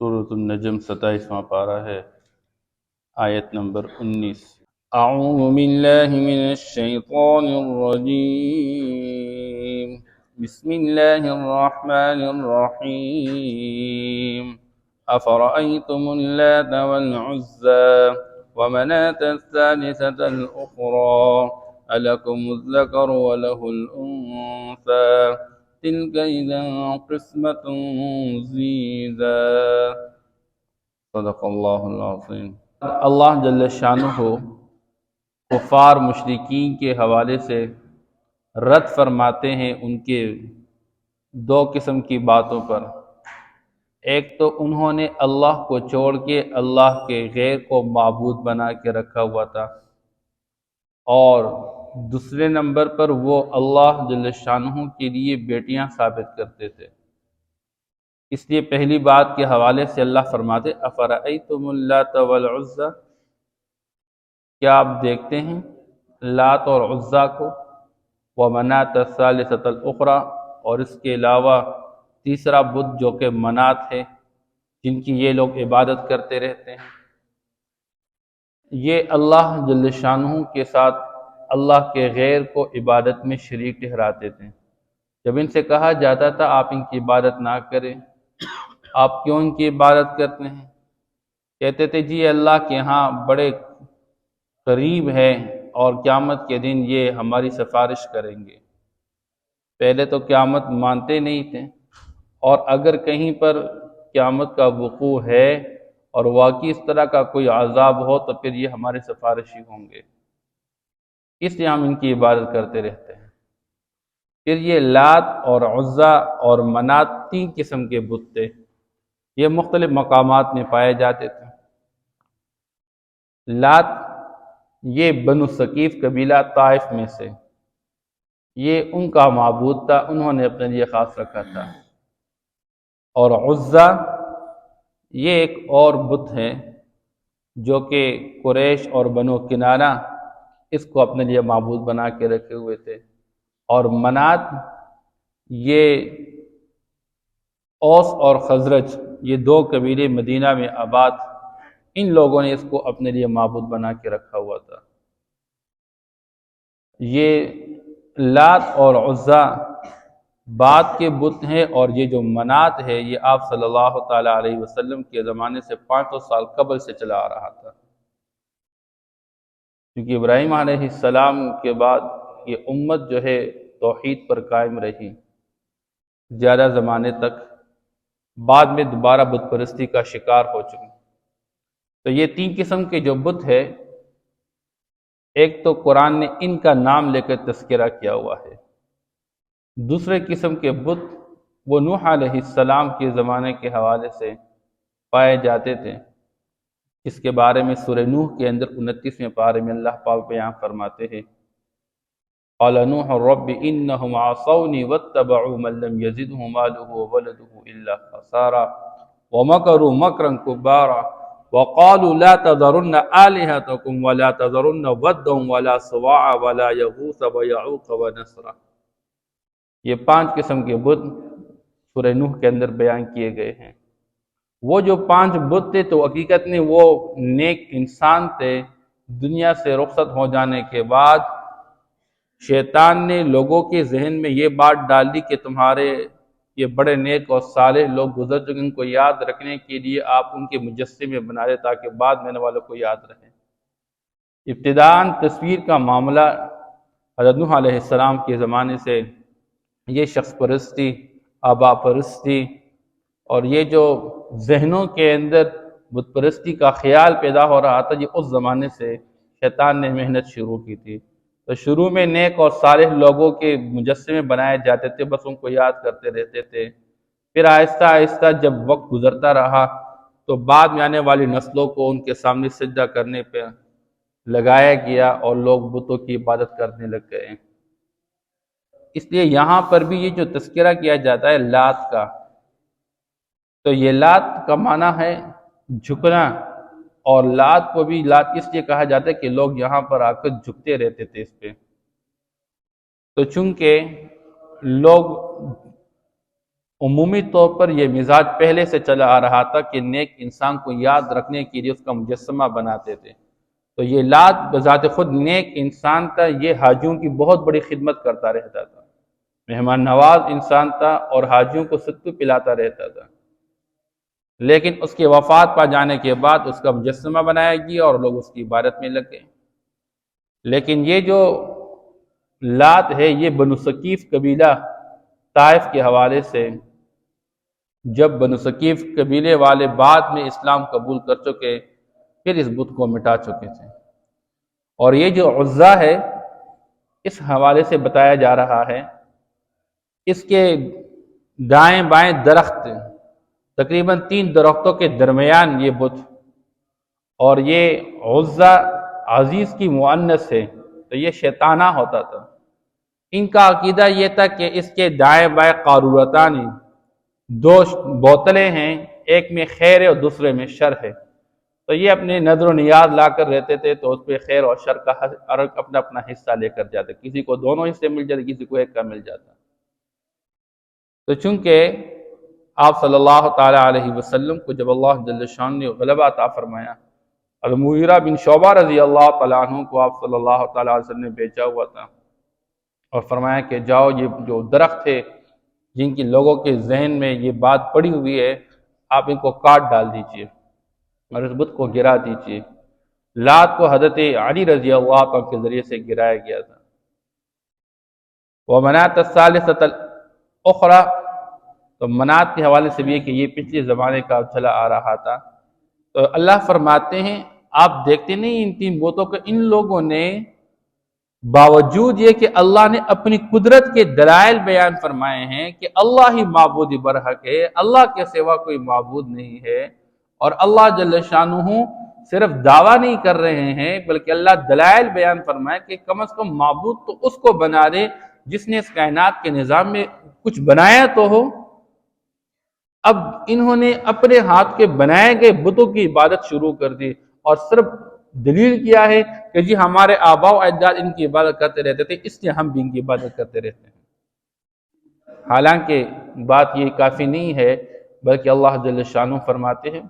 سورۃ النجم 27واں پارہ ہے، آیت نمبر 19۔ اعوذ باللہ من الشیطان الرجیم، بسم اللہ الرحمن الرحیم۔ افرأیتم اللات والعزى ومناة الثالثة الأخرى ألكم الذكر وله الأنثى تلك إذا قسمة ضیزی۔ صدق اللہ العظیم۔ اللہ جل شانہ کفار مشرکین کے حوالے سے رد فرماتے ہیں ان کے دو قسم کی باتوں پر۔ ایک تو انہوں نے اللہ کو چھوڑ کے اللہ کے غیر کو معبود بنا کے رکھا ہوا تھا، اور دوسرے نمبر پر وہ اللہ جل شانہ کے لیے بیٹیاں ثابت کرتے تھے۔ اس لیے پہلی بات کے حوالے سے اللہ فرماتے افرأیتم اللات والعزى، کیا آپ دیکھتے ہیں لات اور عزیٰ کو، ومناة الثالثة الأخرى، اور اس کے علاوہ تیسرا بت جو کہ منات ہے جن کی یہ لوگ عبادت کرتے رہتے ہیں۔ یہ اللہ جل شانہ کے ساتھ اللہ کے غیر کو عبادت میں شریک ٹھہراتے تھے۔ جب ان سے کہا جاتا تھا آپ ان کی عبادت نہ کریں، آپ کیوں ان کی عبادت کرتے ہیں؟ کہتے تھے جی اللہ کے ہاں بڑے قریب ہے اور قیامت کے دن یہ ہماری سفارش کریں گے۔ پہلے تو قیامت مانتے نہیں تھے، اور اگر کہیں پر قیامت کا وقوع ہے اور واقعی اس طرح کا کوئی عذاب ہو تو پھر یہ ہمارے سفارشی ہوں گے، اس لیے ہم ان کی عبادت کرتے رہتے ہیں۔ پھر یہ لات اور عزیٰ اور منات تین قسم کے بت تھے، یہ مختلف مقامات میں پائے جاتے تھے۔ لات یہ بنو ثقیف قبیلہ طائف میں سے، یہ ان کا معبود تھا، انہوں نے اپنے لیے خاص رکھا تھا۔ اور عزیٰ یہ ایک اور بت ہے جو کہ قریش اور بنو کنانہ اس کو اپنے لیے معبود بنا کے رکھے ہوئے تھے۔ اور منات یہ اوس اور خزرج، یہ دو قبیلے مدینہ میں آباد، ان لوگوں نے اس کو اپنے لیے معبود بنا کے رکھا ہوا تھا۔ یہ لات اور عزیٰ بعد کے بت ہیں، اور یہ جو منات ہے یہ آپ صلی اللہ تعالیٰ علیہ وسلم کے زمانے سے 500 سال قبل سے چلا آ رہا تھا، کیونکہ ابراہیم علیہ السلام کے بعد یہ امت جو ہے توحید پر قائم رہی زیادہ زمانے تک، بعد میں دوبارہ بت پرستی کا شکار ہو چکی۔ تو یہ تین قسم کے جو بت ہے، ایک تو قرآن نے ان کا نام لے کر تذکرہ کیا ہوا ہے، دوسرے قسم کے بت وہ نوح علیہ السلام کے زمانے کے حوالے سے پائے جاتے تھے، اس کے بارے میں سورہ نوح کے اندر 29ویں پارے میں اللہ پاک بیان فرماتے ہیں قال نوح رب انہم عصونی واتبعوا من لم یزدہ مالہ وولدہ الا خسارا ومکروا مکرا کبارا وقالوا لا تذرن آلہتکم ولا تذرن ودا ولا سواعا ولا یغوث ویعوق ونسرا۔ یہ 5 قسم کے بت سورہ نوح کے اندر بیان کیے گئے ہیں۔ وہ جو 5 بت تھے تو حقیقت میں وہ نیک انسان تھے، دنیا سے رخصت ہو جانے کے بعد شیطان نے لوگوں کے ذہن میں یہ بات ڈال دی کہ تمہارے یہ بڑے نیک اور صالح لوگ گزر چکے، ان کو یاد رکھنے کے لیے آپ ان کے مجسمے بنا دیں تاکہ بعد میں آنے والوں کو یاد رہے۔ ابتداءً تصویر کا معاملہ حضرت نوح علیہ السلام کے زمانے سے یہ شخص پرستی، آبا پرستی، اور یہ جو ذہنوں کے اندر بت پرستی کا خیال پیدا ہو رہا تھا، یہ اس زمانے سے شیطان نے محنت شروع کی تھی۔ تو شروع میں نیک اور صالح لوگوں کے مجسمے بنائے جاتے تھے، بس ان کو یاد کرتے رہتے تھے۔ پھر آہستہ آہستہ جب وقت گزرتا رہا تو بعد میں آنے والی نسلوں کو ان کے سامنے سجدہ کرنے پہ لگایا گیا اور لوگ بتوں کی عبادت کرنے لگ گئے۔ اس لیے یہاں پر بھی یہ جو تذکرہ کیا جاتا ہے لات کا، تو یہ لات کا معنی ہے جھکنا، اور لات کو بھی لات اس لیے کہا جاتا ہے کہ لوگ یہاں پر آ کر جھکتے رہتے تھے اس پہ۔ تو چونکہ لوگ عمومی طور پر یہ مزاج پہلے سے چلا آ رہا تھا کہ نیک انسان کو یاد رکھنے کے لیے اس کا مجسمہ بناتے تھے۔ تو یہ لات بذات خود نیک انسان تھا، یہ حاجیوں کی بہت بڑی خدمت کرتا رہتا تھا، مہمان نواز انسان تھا اور حاجیوں کو ستو پلاتا رہتا تھا۔ لیکن اس کی وفات پا جانے کے بعد اس کا مجسمہ بنایا گیا اور لوگ اس کی عبادت میں لگ گئے۔ لیکن یہ جو لات ہے یہ بنو ثقیف قبیلہ طائف کے حوالے سے، جب بنو ثقیف قبیلے والے بعد میں اسلام قبول کر چکے پھر اس بت کو مٹا چکے تھے۔ اور یہ جو عزا ہے اس حوالے سے بتایا جا رہا ہے، اس کے دائیں بائیں درخت، تقریباً 3 درختوں کے درمیان یہ بت، اور یہ عزا عزیز کی مؤنث ہے تو یہ شیطانہ ہوتا تھا۔ ان کا عقیدہ یہ تھا کہ اس کے دائیں بائیں قارورتان، 2 بوتلیں ہیں، ایک میں خیر ہے اور دوسرے میں شر ہے، تو یہ اپنے نظر و نیاز لا کر رہتے تھے تو اس پہ خیر اور شر کا اپنا اپنا حصہ لے کر جاتے، کسی کو دونوں حصے مل جاتے، کسی کو ایک کا مل جاتا۔ تو چونکہ آپ صلی اللہ تعالیٰ علیہ وسلم کو جب اللہ جل شان نے غلبہ عطا فرمایا، المغیرہ بن شعبہ رضی اللہ تعالیٰ عنہ کو آپ صلی اللہ تعالیٰ علیہ وسلم نے بھیجا ہوا تھا اور فرمایا کہ جاؤ یہ جو درخت ہے جن کی لوگوں کے ذہن میں یہ بات پڑی ہوئی ہے آپ ان کو کاٹ ڈال دیجئے اور اس بت کو گرا دیجئے۔ لات کو حضرت علی رضی اللہ عنہ کے ذریعے سے گرایا گیا تھا۔ ومنات الثالثۃ الاخری، تو منات کے حوالے سے بھی ہے کہ یہ پچھلے زمانے کا چلا آ رہا تھا۔ تو اللہ فرماتے ہیں آپ دیکھتے نہیں ان 3 بتوں کو، ان لوگوں نے باوجود یہ کہ اللہ نے اپنی قدرت کے دلائل بیان فرمائے ہیں کہ اللہ ہی معبود برحق ہے، اللہ کے سوا کوئی معبود نہیں ہے، اور اللہ جل شانہ صرف دعویٰ نہیں کر رہے ہیں بلکہ اللہ دلائل بیان فرمائے کہ کم از کم معبود تو اس کو بنا دے جس نے اس کائنات کے نظام میں کچھ بنایا تو ہو۔ اب انہوں نے اپنے ہاتھ کے بنائے گئے بتوں کی عبادت شروع کر دی اور صرف دلیل کیا ہے کہ جی ہمارے آباء و اجداد ان کی عبادت کرتے رہتے تھے اس لیے ہم بھی ان کی عبادت کرتے رہتے ہیں۔ حالانکہ بات یہ کافی نہیں ہے، بلکہ اللہ جل شانہ فرماتے ہیں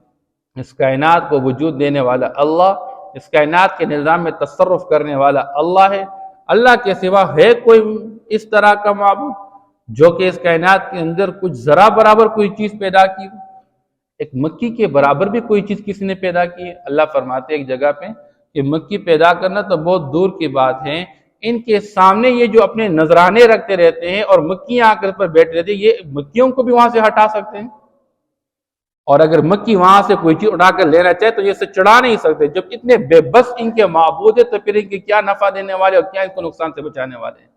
اس کائنات کو وجود دینے والا اللہ، اس کائنات کے نظام میں تصرف کرنے والا اللہ ہے، اللہ کے سوا ہے کوئی اس طرح کا معبود جو کہ اس کائنات کے اندر کچھ ذرا برابر کوئی چیز پیدا کی ہو؟ ایک مکھی کے برابر بھی کوئی چیز کسی نے پیدا کی ہے؟ اللہ فرماتے ایک جگہ پہ کہ مکھی پیدا کرنا تو بہت دور کی بات ہے، ان کے سامنے یہ جو اپنے نذرانے رکھتے رہتے ہیں اور مکھیاں آ کر پر بیٹھ رہتی ہیں، یہ مکھیوں کو بھی وہاں سے ہٹا سکتے ہیں، اور اگر مکھی وہاں سے کوئی چیز اٹھا کر لینا چاہے تو یہ اسے چڑھا نہیں سکتے۔ جب اتنے بے بس ان کے معبود ہیں تو پھر ان کے کیا نفع دینے والے اور کیا ان کو نقصان سے بچانے والے ہیں؟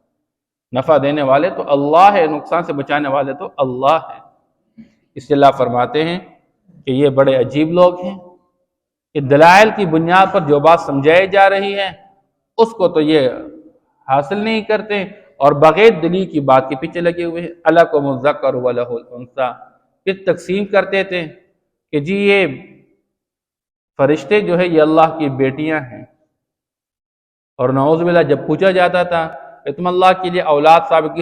نفع دینے والے تو اللہ ہے، نقصان سے بچانے والے تو اللہ ہے۔ اس لیے اللہ فرماتے ہیں کہ یہ بڑے عجیب لوگ ہیں کہ دلائل کی بنیاد پر جو بات سمجھائی جا رہی ہے اس کو تو یہ حاصل نہیں کرتے اور بغیر دلیل کی بات کے پیچھے لگے ہوئے ہیں۔ الکم الذکر ولہ الانثی، پھر تقسیم کرتے تھے کہ جی یہ فرشتے جو ہے یہ اللہ کی بیٹیاں ہیں، اور نعوذ باللہ جب پوچھا جاتا تھا کہ تم اللہ کے لیے اولاد ثابت،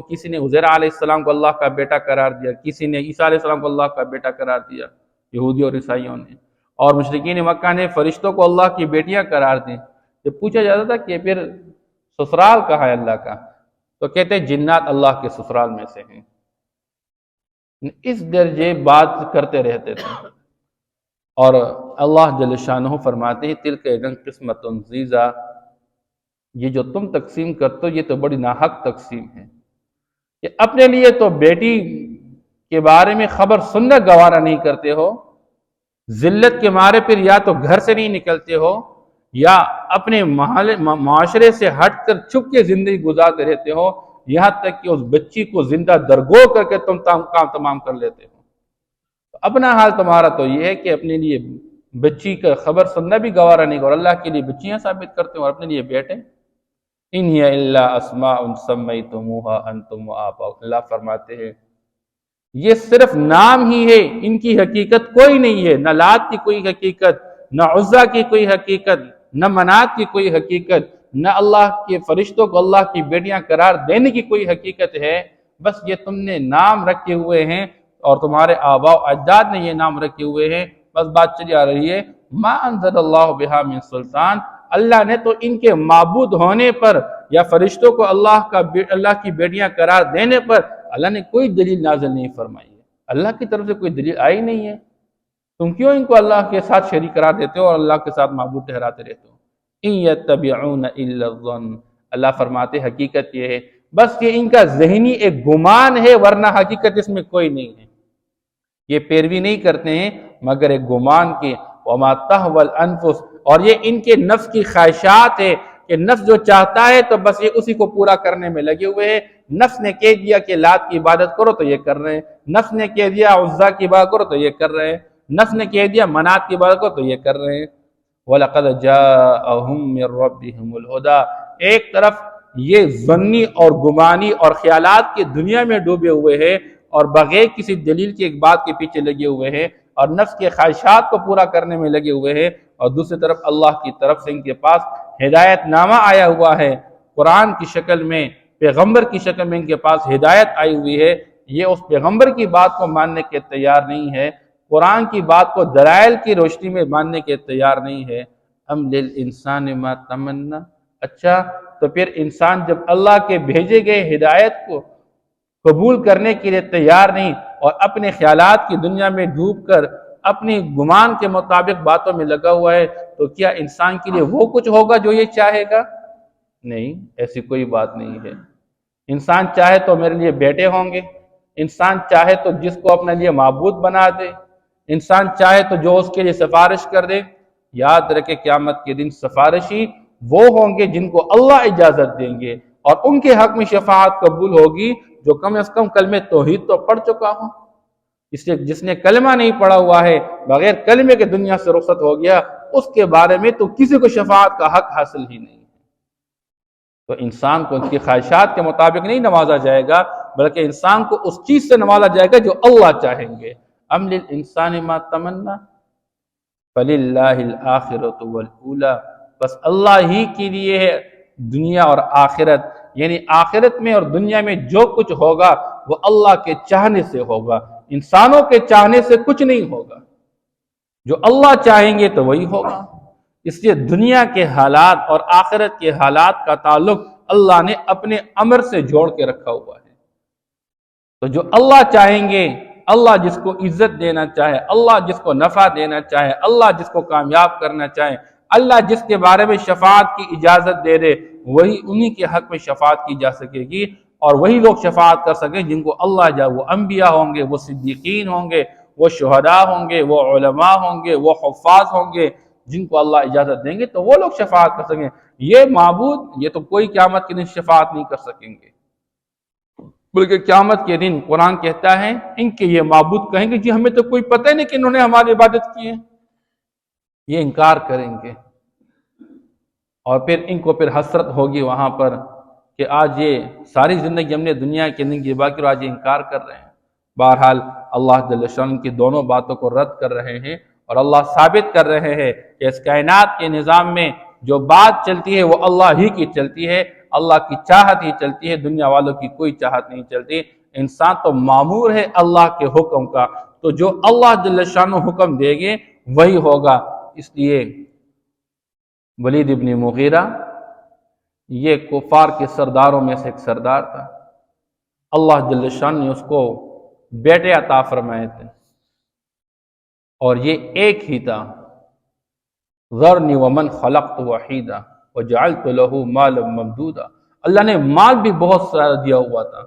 کسی نے عزیر علیہ السلام کو اللہ کا بیٹا قرار دیا، کسی نے عیسیٰ علیہ السلام کو اللہ کا بیٹا قرار دیا، یہودی اور عیسائیوں نے، اور مشرکین مکہ نے فرشتوں کو اللہ کی بیٹیاں قرار دی۔ جب پوچھا جاتا تھا کہ پھر سسرال کہاں ہے اللہ کا، تو کہتے ہیں جنات اللہ کے سسرال میں سے ہیں۔ اس درجے بات کرتے رہتے تھے، اور اللہ جل شانہ فرماتے ہیں تلک اذا قسمۃ ضیزیٰ، یہ جو تم تقسیم کرتے ہو یہ تو بڑی ناحق تقسیم ہے، کہ اپنے لیے تو بیٹی کے بارے میں خبر سننا گوارا نہیں کرتے ہو، ذلت کے مارے پھر یا تو گھر سے نہیں نکلتے ہو یا اپنے معاشرے سے ہٹ کر چھپ کے زندگی گزارتے رہتے ہو، یہاں تک کہ اس بچی کو زندہ درگو کر کے تم کام تمام کر لیتے ہو۔ اپنا حال تمہارا تو یہ ہے کہ اپنے لیے بچی کا خبر سننا بھی گوارا نہیں، اور اللہ کے لیے بچیاں ثابت کرتے ہو اور اپنے لیے بیٹے۔ ان ہی الا اسماء سمیتموها انتم وآباؤکم، اللہ فرماتے ہیں یہ صرف نام ہی ہے، ان کی حقیقت کوئی نہیں ہے، نہ لات کی کوئی حقیقت، نہ عزا کی کوئی حقیقت، نہ منات کی کوئی حقیقت، نہ اللہ کے فرشتوں کو اللہ کی بیٹیاں قرار دینے کی کوئی حقیقت ہے، بس یہ تم نے نام رکھے ہوئے ہیں اور تمہارے آباء و اجداد نے یہ نام رکھے ہوئے ہیں، بس بات چلی آ رہی ہے۔ ما انزل اللہ بہا من سلطان، اللہ نے تو ان کے معبود ہونے پر یا فرشتوں کو اللہ کی بیٹیاں قرار دینے پر اللہ نے کوئی دلیل نازل نہیں فرمائی ہے، اللہ کی طرف سے کوئی دلیل آئی نہیں ہے۔ تم کیوں ان کو اللہ کے ساتھ شریک قرار دیتے ہو اور اللہ کے ساتھ معبود ٹھہراتے رہتے ہو؟ ان یتبعون الا الظن، اللہ فرماتے حقیقت یہ ہے بس یہ ان کا ذہنی ایک گمان ہے، ورنہ حقیقت اس میں کوئی نہیں ہے۔ یہ پیروی نہیں کرتے ہیں مگر ایک گمان کی، وما تہوی الانفس، اور یہ ان کے نفس کی خواہشات ہے کہ نفس جو چاہتا ہے تو بس یہ اسی کو پورا کرنے میں لگے ہوئے ہیں۔ نفس نے کہہ دیا کہ لات کی عبادت کرو تو یہ کر رہے ہیں، نفس نے کہہ دیا عزا کی عبادت کرو تو یہ کر رہے ہیں، نفس نے کہہ دیا منات کی عبادت کرو تو یہ کر رہے ہیں۔ وَلَقَدْ جَاءَهُم مِّن رَّبِّهِمُ الْهُدَىٰ، ایک طرف یہ ظنی اور گمانی اور خیالات کی دنیا میں ڈوبے ہوئے ہیں اور بغیر کسی دلیل کی ایک بات کے پیچھے لگے ہوئے ہیں اور نفس کے خواہشات کو پورا کرنے میں لگے ہوئے ہیں، اور دوسری طرف اللہ کی طرف سے ان کے پاس ہدایت نامہ آیا ہوا ہے، قرآن کی شکل میں، پیغمبر کی شکل میں ان کے پاس ہدایت آئی ہوئی ہے، یہ اس پیغمبر کی بات کو ماننے کے تیار نہیں ہے، قرآن کی بات کو دلائل کی روشنی میں ماننے کے تیار نہیں ہے۔ ام للانسان ما تمنا، اچھا تو پھر انسان جب اللہ کے بھیجے گئے ہدایت کو قبول کرنے کے لیے تیار نہیں اور اپنے خیالات کی دنیا میں ڈوب کر اپنی گمان کے مطابق باتوں میں لگا ہوا ہے، تو کیا انسان کے لیے وہ کچھ ہوگا جو یہ چاہے گا؟ نہیں، ایسی کوئی بات نہیں ہے۔ انسان چاہے تو میرے لیے بیٹے ہوں گے، انسان چاہے تو جس کو اپنے لیے معبود بنا دے، انسان چاہے تو جو اس کے لیے سفارش کر دے۔ یاد رکھے قیامت کے دن سفارشی وہ ہوں گے جن کو اللہ اجازت دیں گے، اور ان کے حق میں شفاعت قبول ہوگی جو کم از کم کلمہ توحید تو پڑھ چکا ہوں۔ اس لیے جس نے کلمہ نہیں پڑھا ہوا ہے، بغیر کلمے کے دنیا سے رخصت ہو گیا، اس کے بارے میں تو کسی کو شفاعت کا حق حاصل ہی نہیں ہے۔ تو انسان کو اس کی خواہشات کے مطابق نہیں نوازا جائے گا، بلکہ انسان کو اس چیز سے نوازا جائے گا جو اللہ چاہیں گے۔ ام للانسان ما تمنا فللہ الآخرۃ والأولیٰ، بس اللہ ہی کے لیے ہے دنیا اور آخرت، یعنی آخرت میں اور دنیا میں جو کچھ ہوگا وہ اللہ کے چاہنے سے ہوگا، انسانوں کے چاہنے سے کچھ نہیں ہوگا۔ جو اللہ چاہیں گے تو وہی ہوگا۔ اس لیے دنیا کے حالات اور آخرت کے حالات کا تعلق اللہ نے اپنے امر سے جوڑ کے رکھا ہوا ہے۔ تو جو اللہ چاہیں گے، اللہ جس کو عزت دینا چاہے، اللہ جس کو نفع دینا چاہے، اللہ جس کو کامیاب کرنا چاہے، اللہ جس کے بارے میں شفاعت کی اجازت دے دے، وہی انہی کے حق میں شفاعت کی جا سکے گی، اور وہی لوگ شفاعت کر سکیں جن کو اللہ وہ انبیاء ہوں گے، وہ صدیقین ہوں گے، وہ شہداء ہوں گے، وہ علماء ہوں گے، وہ حفاظ ہوں گے، جن کو اللہ اجازت دیں گے تو وہ لوگ شفاعت کر سکیں۔ یہ معبود یہ تو کوئی قیامت کے دن شفاعت نہیں کر سکیں گے، بلکہ قیامت کے دن قرآن کہتا ہے ان کے یہ معبود کہیں گے جی ہمیں تو کوئی پتہ نہیں کہ انہوں نے ہماری عبادت کی ہے، یہ انکار کریں گے، اور پھر ان کو پھر حسرت ہوگی وہاں پر کہ آج یہ ساری زندگی ہم نے دنیا کی زندگی باقی اور آج یہ انکار کر رہے ہیں۔ بہرحال اللہ جل شان کی دونوں باتوں کو رد کر رہے ہیں، اور اللہ ثابت کر رہے ہیں کہ اس کائنات کے نظام میں جو بات چلتی ہے وہ اللہ ہی کی چلتی ہے، اللہ کی چاہت ہی چلتی ہے، دنیا والوں کی کوئی چاہت نہیں چلتی۔ انسان تو مامور ہے اللہ کے حکم کا، تو جو اللہ جل شانہ حکم دے گے وہی ہوگا۔ اس لیے ولید ابن مغیرہ یہ کفار کے سرداروں میں سے ایک سردار تھا، اللہ جل شان نے اس کو بیٹے عطا فرمائے تھے، اور یہ ایک ہی تھا، ذرنی ومن خلقت وحیدا وجعلت له مالا ممدودا، اللہ نے مال بھی بہت سارا دیا ہوا تھا،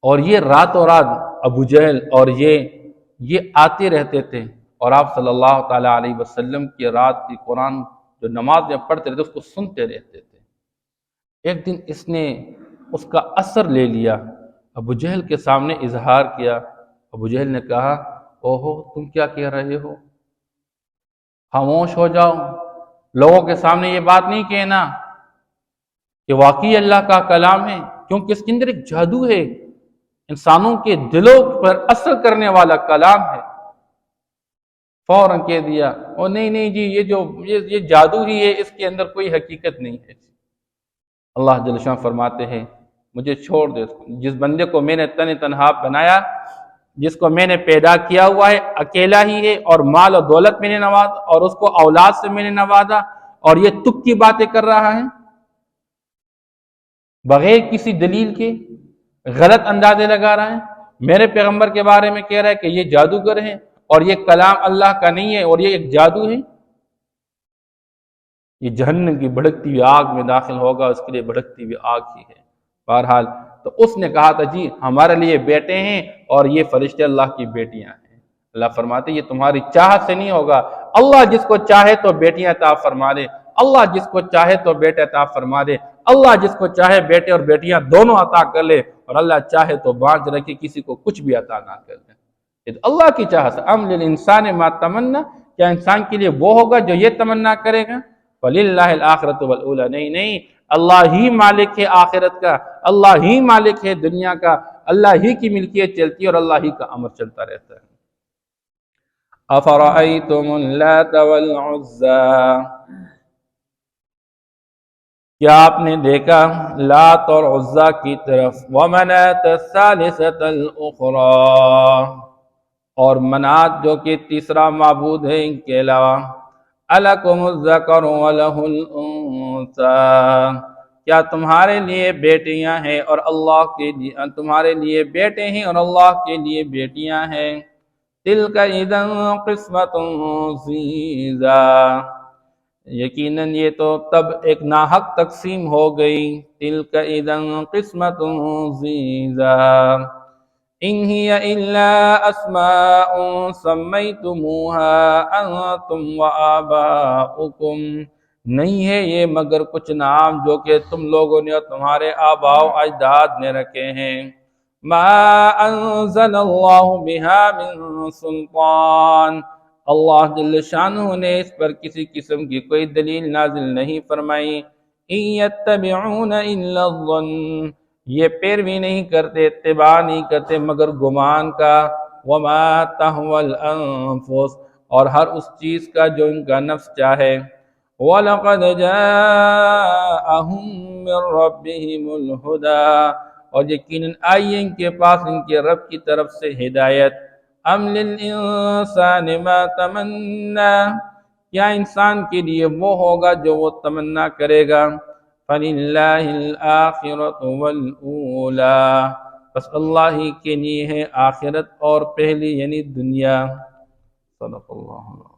اور یہ راتوں رات ابو جہل اور یہ آتے رہتے تھے، اور آپ صلی اللہ تعالیٰ علیہ وسلم کی رات کی قرآن جو نماز میں پڑھتے رہتے اس کو سنتے رہتے تھے۔ ایک دن اس نے اس کا اثر لے لیا، ابو جہل کے سامنے اظہار کیا، ابو جہل نے کہا اوہو تم کیا کہہ رہے ہو، خاموش ہو جاؤ، لوگوں کے سامنے یہ بات نہیں کہنا کہ واقعی اللہ کا کلام ہے، کیونکہ اس کے اندر ایک جادو ہے، انسانوں کے دلوں پر اثر کرنے والا کلام ہے۔ فوراً کہہ دیا او نہیں جی یہ جادو ہی ہے، اس کے اندر کوئی حقیقت نہیں ہے۔ اللہ جل شان فرماتے ہیں مجھے چھوڑ دے۔ جس بندے کو میں نے تنہا بنایا، جس کو میں نے پیدا کیا ہوا ہے، اکیلا ہی ہے، اور مال و دولت میں نے نوازا، اور اس کو اولاد سے میں نے نوازا، اور یہ تک کی باتیں کر رہا ہے بغیر کسی دلیل کے، غلط اندازے لگا رہا ہے، میرے پیغمبر کے بارے میں کہہ رہا ہے کہ یہ جادوگر ہے، اور یہ کلام اللہ کا نہیں ہے، اور یہ ایک جادو ہے۔ یہ جہنم کی بھڑکتی ہوئی آگ میں داخل ہوگا، اس کے لیے بھڑکتی ہوئی آگ ہی ہے۔ بہرحال تو اس نے کہا تھا جی ہمارے لیے بیٹے ہیں اور یہ فرشتے اللہ کی بیٹیاں ہیں۔ اللہ فرماتے یہ تمہاری چاہت سے نہیں ہوگا، اللہ جس کو چاہے تو بیٹیاں عطا فرما دے، اللہ جس کو چاہے تو بیٹے عطا فرما دے، اللہ جس کو چاہے بیٹے اور بیٹیاں دونوں عطا کر لے، اور اللہ چاہے تو بانج رکھے، کسی کو کچھ بھی عطا نہ کر دے۔ یہ تو اللہ کی چاہت ہے۔ ام للانسان ما تمنا، کیا انسان کے لیے وہ ہوگا جو یہ تمنا کرے گا؟ وَلِلَّهِ الْآخِرَةُ وَالْأُولَى، نہیں نہیں، اللہ ہی مالک ہے آخرت کا، اللہ ہی مالک ہے دنیا کا، اللہ ہی کی ملکیت چلتی ہے اور اللہ ہی کا امر چلتا رہتا ہے۔ أَفَرَأَيْتُمُ اللَّاتَ وَالْعُزَّىٰ، کیا آپ نے دیکھا لات اور عزیٰ کی طرف، وَمَنَاةَ الثَّالِثَةَ الْأُخْرَىٰ، اور منات جو کہ تیسرا معبود ہے ان کے علاوہ، أَلَكُمُ الذَّكَرُ وَلَهُ الْأُنثَىٰ، کیا تمہارے لیے بیٹیاں ہیں اور اللہ کے لیے، تمہارے لیے بیٹے ہیں اور اللہ کے لیے بیٹیاں ہیں؟ تِلْكَ إِذًا قِسْمَةٌ ضِیزَىٰ، یقیناً یہ تو تب ایک ناحق تقسیم ہو گئی۔ تِلْكَ إِذًا قِسْمَةٌ ضِیزَىٰ، إِنْ هِيَ إِلَّا أَسْمَاءٌ سَمَّيْتُمُوهَا أَنْتُمْ وَآبَاؤُكُمْ، نہیں ہے یہ مگر کچھ نام جو کہ تم لوگوں نے اور تمہارے آباء و اجداد نے رکھے ہیں۔ مَا أَنزَلَ اللَّهُ بِهَا مِن سُلْطَانٍ، اللہ جل شانہ نے اس پر کسی قسم کی کوئی دلیل نازل نہیں فرمائی۔ إِن يَتَّبِعُونَ إِلَّا الظَّنَّ، یہ پیروی نہیں کرتے، اتباع نہیں کرتے مگر گمان کا۔ وَمَا تَهْوَى الْأَنفُسُ، اور ہر اس چیز کا جو ان کا نفس چاہے۔ وَلَقَدْ جَاءَهُم مِّن رَّبِّهِمُ الْهُدَىٰ، اور یقیناً آئی ان کے پاس ان کے رب کی طرف سے ہدایت۔ أَمْ لِلْإِنسَانِ مَا تَمَنَّىٰ، کیا انسان کے لیے وہ ہوگا جو وہ تمنا کرے گا؟ فَلِلَّهِ الْآخِرَةُ وَالْأُولَىٰ، بس اللہ ہی کے لیے ہے آخرت اور پہلی یعنی دنیا۔ صدق اللہ۔